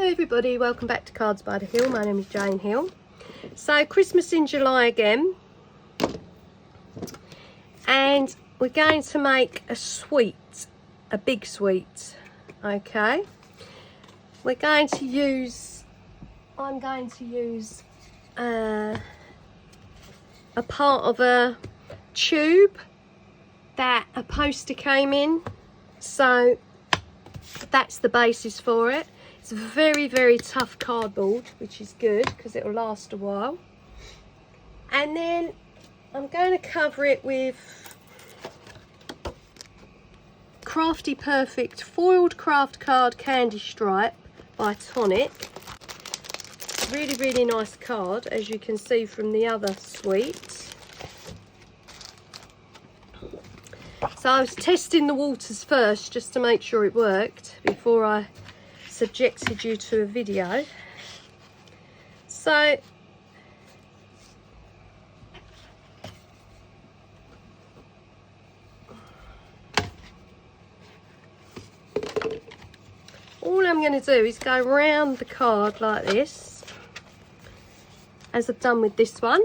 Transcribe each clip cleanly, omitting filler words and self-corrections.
Hello everybody, welcome back to Cards by the Hill. My name is Jane Hill. So Christmas in July again, and we're going to make a sweet, a big sweet. Okay, we're going to use, I'm going to use a part of a tube that a poster came in, so that's the basis for it. It's very, very tough cardboard, which is good because it will last a while. And then I'm going to cover it with Crafty Perfect Foiled Craft Card Candy Stripe by Tonic. Really, really nice card, as you can see from the other sweets. So I was testing the waters first just to make sure it worked before I subjected you to a video. So all I'm going to do is go around the card like this, as I've done with this one.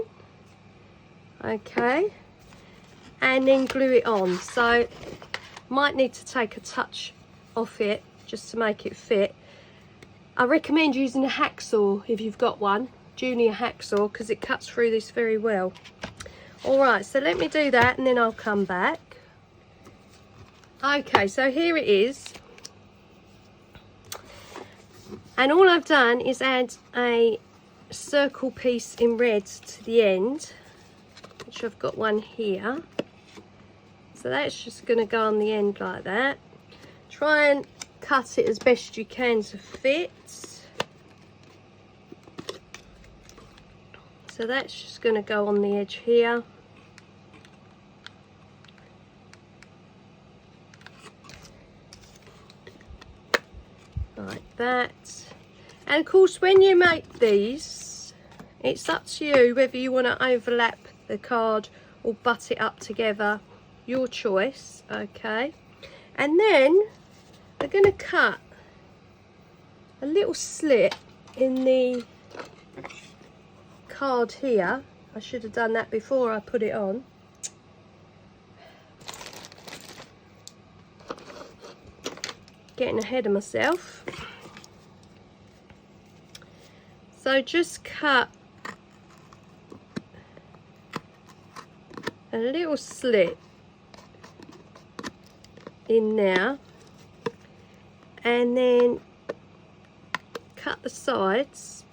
Okay, and then glue it on. So might need to take a touch off it just to make it fit. I recommend using a hacksaw if you've got one, junior hacksaw, because it cuts through this very well. Alright, so let me do that and then I'll come back. Okay, so here it is. And all I've done is add a circle piece in red to the end, which I've got one here. So that's just going to go on the end like that. Try and cut it as best you can to fit. So that's just going to go on the edge here. Like that. And of course, when you make these, it's up to you whether you want to overlap the card or butt it up together. Your choice. Okay. And then we're going to cut a little slit in the card here. I should have done that before I put it on. Getting ahead of myself. So just cut a little slit in there, and then cut the sides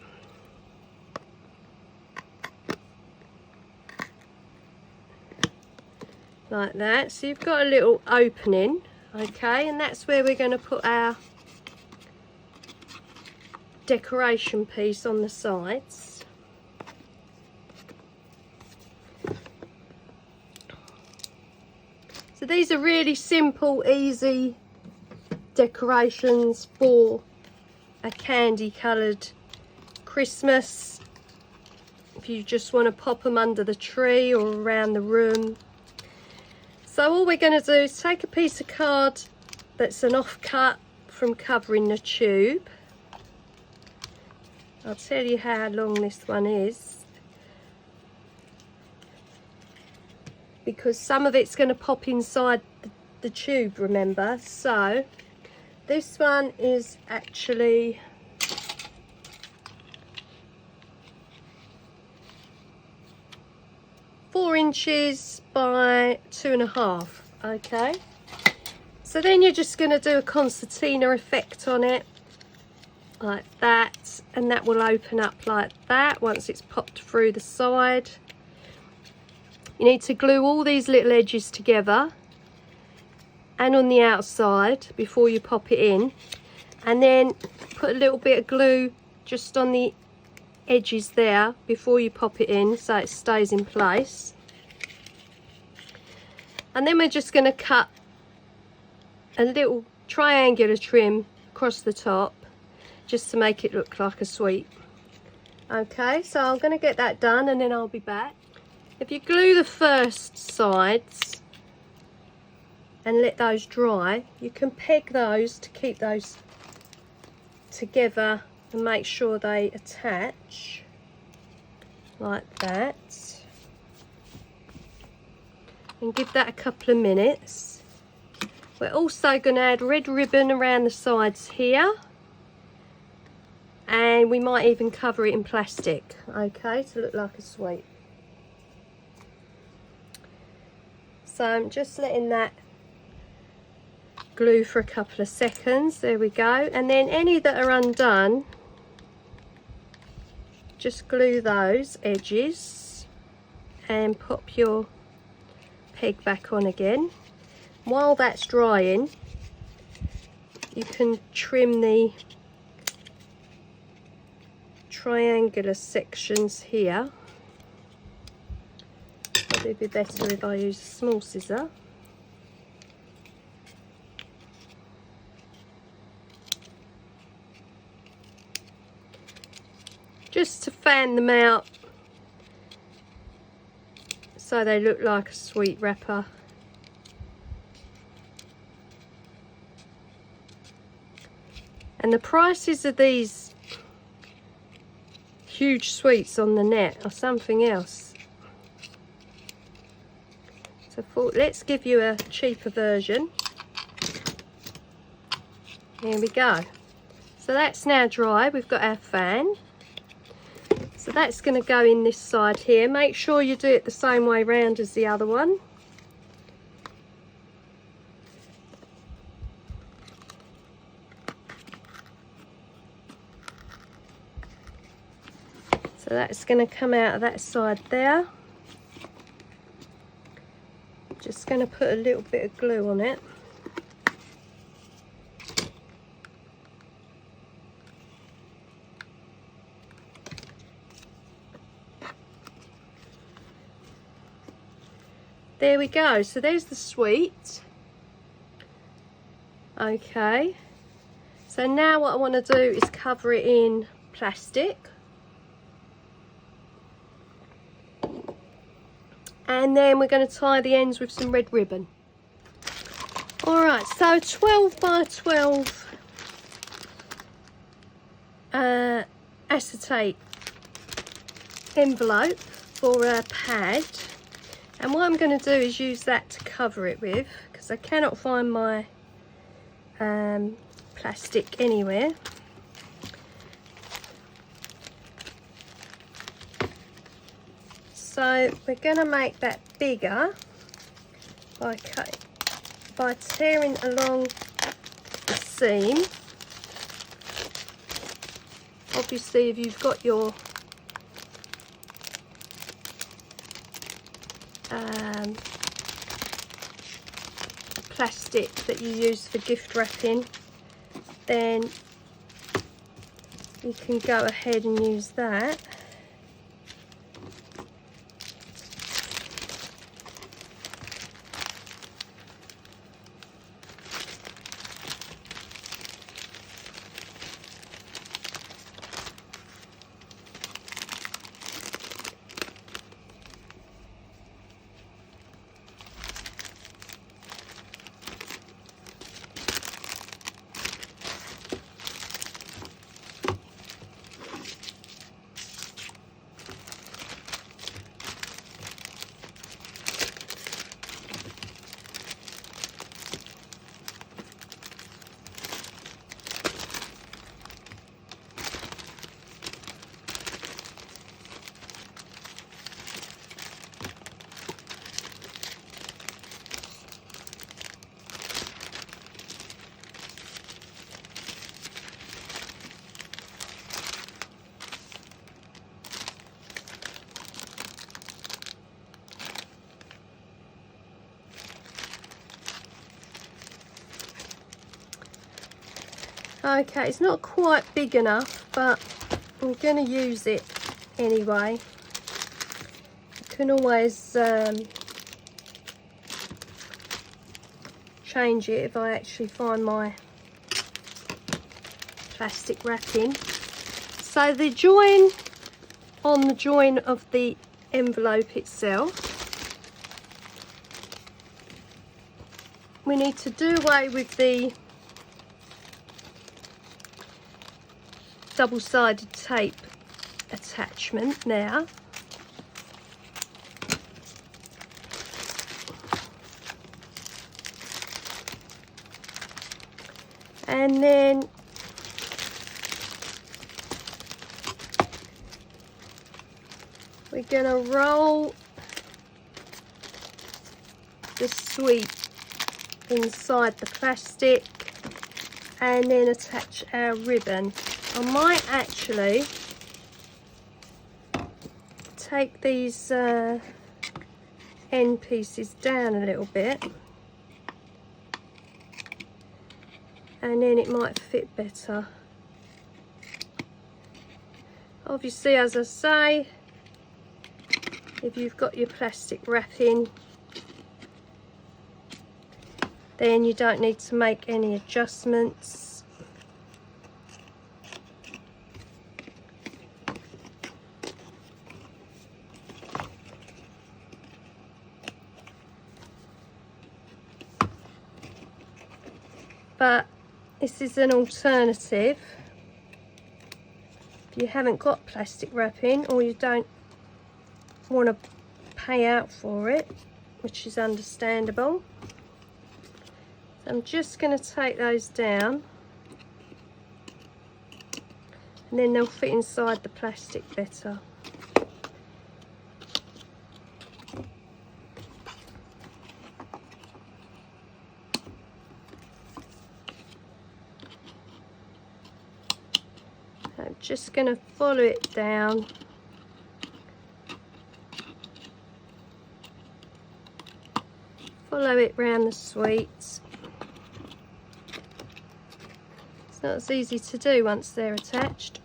like that, so you've got a little opening. Okay, and that's where we're going to put our decoration piece on the sides. So these are really simple, easy decorations for a candy coloured Christmas. If you just want to pop them under the tree or around the room. So all we're going to do is take a piece of card that's an offcut from covering the tube. I'll tell you how long this one is, because some of it's going to pop inside the tube, remember. So this one is actually £4 by 2.5. Okay, so then you're just going to do a concertina effect on it like that, and that will open up like that once it's popped through the side. You need to glue all these little edges together and on the outside before you pop it in, and then put a little bit of glue just on the edges there before you pop it in so it stays in place. And then we're just going to cut a little triangular trim across the top just to make it look like a sweet. Okay, so I'm going to get that done and then I'll be back. If you glue the first sides and let those dry, you can peg those to keep those together and make sure they attach like that, and give that a couple of minutes. We're also going to add red ribbon around the sides here, and we might even cover it in plastic, okay, to look like a sweet. So I'm just letting that glue for a couple of seconds. There we go. And then any that are undone, just glue those edges and pop your peg back on again. While that's drying, you can trim the triangular sections here. Probably be better if I use a small scissor. Just to fan them out so they look like a sweet wrapper. And the prices of these huge sweets on the net are something else. So I thought, let's give you a cheaper version. Here we go. So that's now dry. We've got our fan. So that's going to go in this side here. Make sure you do it the same way round as the other one. So that's going to come out of that side there. Just going to put a little bit of glue on it. There we go. So there's the sweet. Okay. So now what I want to do is cover it in plastic. And then we're going to tie the ends with some red ribbon. Alright, so 12 by 12 acetate envelope for a pad. And what I'm going to do is use that to cover it with, because I cannot find my plastic anywhere. So we're going to make that bigger by tearing along the seam. Obviously, if you've got your plastic that you use for gift wrapping, then you can go ahead and use that. Okay, it's not quite big enough, but I'm going to use it anyway. You can always change it if I actually find my plastic wrapping. So the join on the join of the envelope itself, we need to do away with the double-sided tape attachment now. And then we're going to roll the sweet inside the plastic and then attach our ribbon. I might actually take these end pieces down a little bit, and then it might fit better. Obviously, as I say, if you've got your plastic wrapping, then you don't need to make any adjustments. But this is an alternative. If you haven't got plastic wrapping, or you don't want to pay out for it, which is understandable. So I'm just going to take those down, and then they'll fit inside the plastic better. I'm just going to follow it down. Follow it round the sweets. It's not as easy to do once they're attached.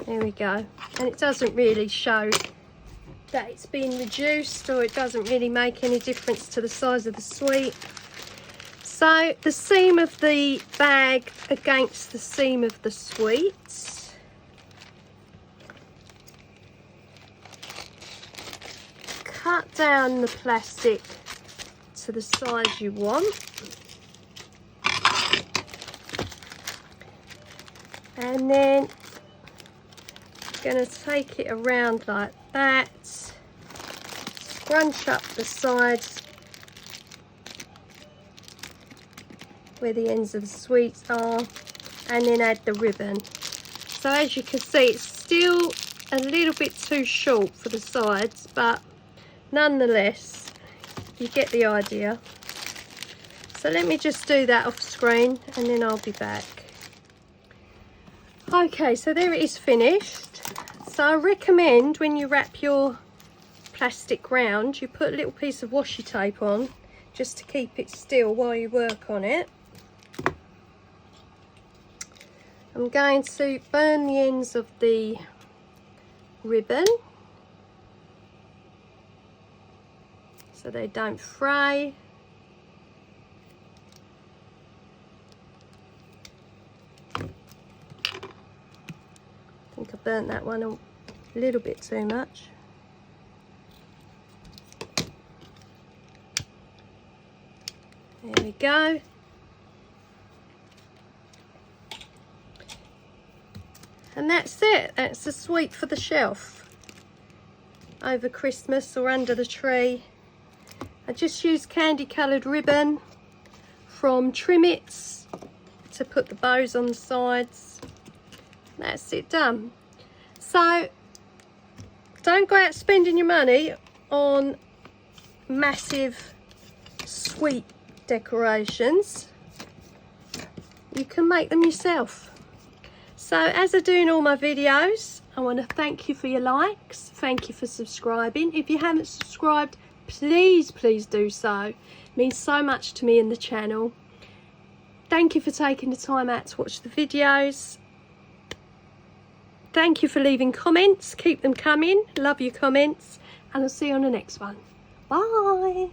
There we go. And it doesn't really show that it's been reduced, or it doesn't really make any difference to the size of the sweet. So the seam of the bag against the seam of the sweets. Cut down the plastic to the size you want. And then going to take it around like that, scrunch up the sides where the ends of the sweets are, and then add the ribbon. So as you can see, it's still a little bit too short for the sides, but nonetheless you get the idea. So let me just do that off screen and then I'll be back. Okay, so there it is finished. So I recommend when you wrap your plastic round, you put a little piece of washi tape on just to keep it still while you work on it. I'm going to burn the ends of the ribbon so they don't fray. I think I burnt that one a little bit too much. There we go. And that's it. That's a sweet for the shelf over Christmas or under the tree. I just used candy coloured ribbon from Trimits to put the bows on the sides. That's it done. So don't go out spending your money on massive sweet decorations. You can make them yourself. So as I do in all my videos, I want to thank you for your likes. Thank you for subscribing. If you haven't subscribed, please do so. It means so much to me and the channel. Thank you for taking the time out to watch the videos. Thank you for leaving comments. Keep them coming. Love your comments. And I'll see you on the next one. Bye.